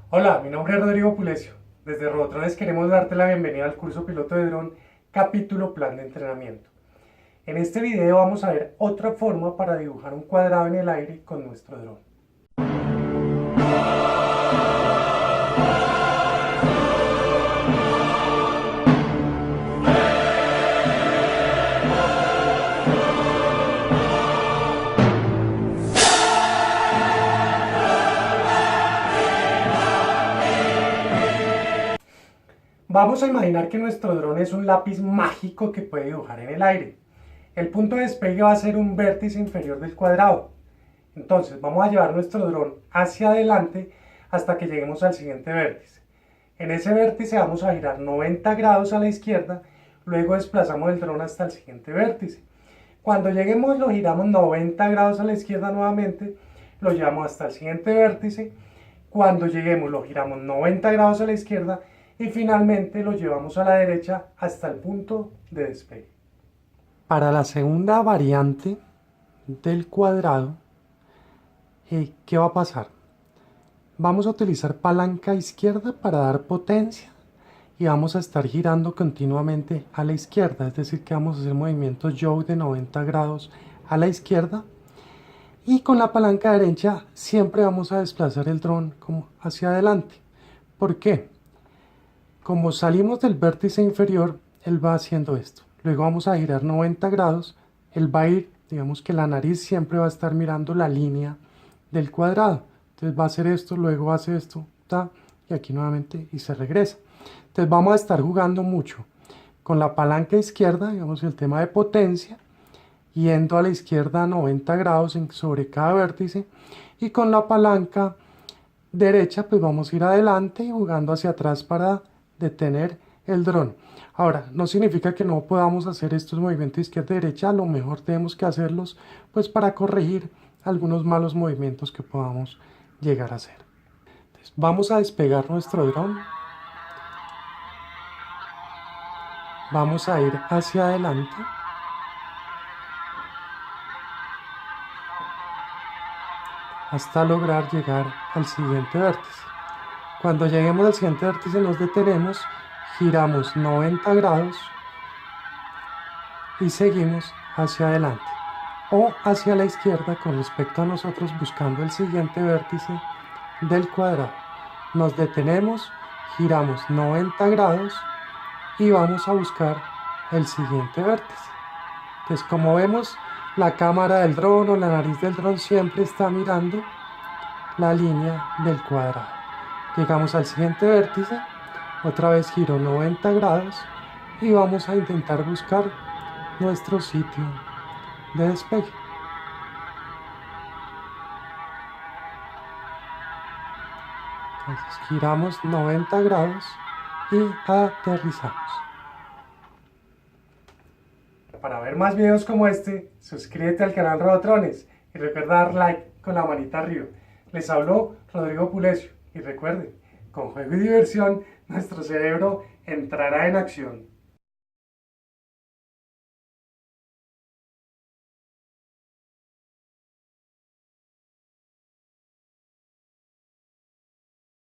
Hola, mi nombre es Rodrigo Pulecio. Desde Robotrones queremos darte la bienvenida al curso piloto de dron, capítulo plan de entrenamiento. En este video vamos a ver otra forma para dibujar un cuadrado en el aire con nuestro dron. Vamos a imaginar que nuestro dron es un lápiz mágico que puede dibujar en el aire. El punto de despegue va a ser un vértice inferior del cuadrado. Entonces vamos a llevar nuestro dron hacia adelante hasta que lleguemos al siguiente vértice. En ese vértice vamos a girar 90 grados a la izquierda, luego desplazamos el dron hasta el siguiente vértice. Cuando lleguemos lo giramos 90 grados a la izquierda nuevamente, lo llevamos hasta el siguiente vértice. Cuando lleguemos lo giramos 90 grados a la izquierda y finalmente lo llevamos a la derecha hasta el punto de despegue. Para la segunda variante del cuadrado, ¿qué va a pasar? Vamos a utilizar palanca izquierda para dar potencia y vamos a estar girando continuamente a la izquierda, es decir que vamos a hacer movimientos yaw de 90 grados a la izquierda, y con la palanca derecha siempre vamos a desplazar el dron como hacia adelante. ¿Por qué? Como salimos del vértice inferior, él va haciendo esto. Luego vamos a girar 90 grados, él va a ir, digamos que la nariz siempre va a estar mirando la línea del cuadrado. Entonces va a hacer esto, luego hace esto, y aquí nuevamente y se regresa. Entonces vamos a estar jugando mucho con la palanca izquierda, digamos el tema de potencia, yendo a la izquierda 90 grados sobre cada vértice, y con la palanca derecha pues vamos a ir adelante y jugando hacia atrás para detener el dron. Ahora, no significa que no podamos hacer estos movimientos izquierda-derecha, a lo mejor tenemos que hacerlos pues para corregir algunos malos movimientos que podamos llegar a hacer. Entonces, vamos a despegar nuestro dron, vamos a ir hacia adelante, hasta lograr llegar al siguiente vértice. Cuando lleguemos al siguiente vértice nos detenemos, giramos 90 grados y seguimos hacia adelante o hacia la izquierda con respecto a nosotros, buscando el siguiente vértice del cuadrado. Nos detenemos, giramos 90 grados y vamos a buscar el siguiente vértice. Entonces, como vemos, la cámara del dron o la nariz del dron siempre está mirando la línea del cuadrado. Llegamos al siguiente vértice, otra vez giro 90 grados y vamos a intentar buscar nuestro sitio de despegue. Entonces giramos 90 grados y aterrizamos. Para ver más videos como este, suscríbete al canal Robotrones y recuerda dar like con la manita arriba. Les habló Rodrigo Pulecio y recuerden, con juego y diversión, nuestro cerebro entrará en acción.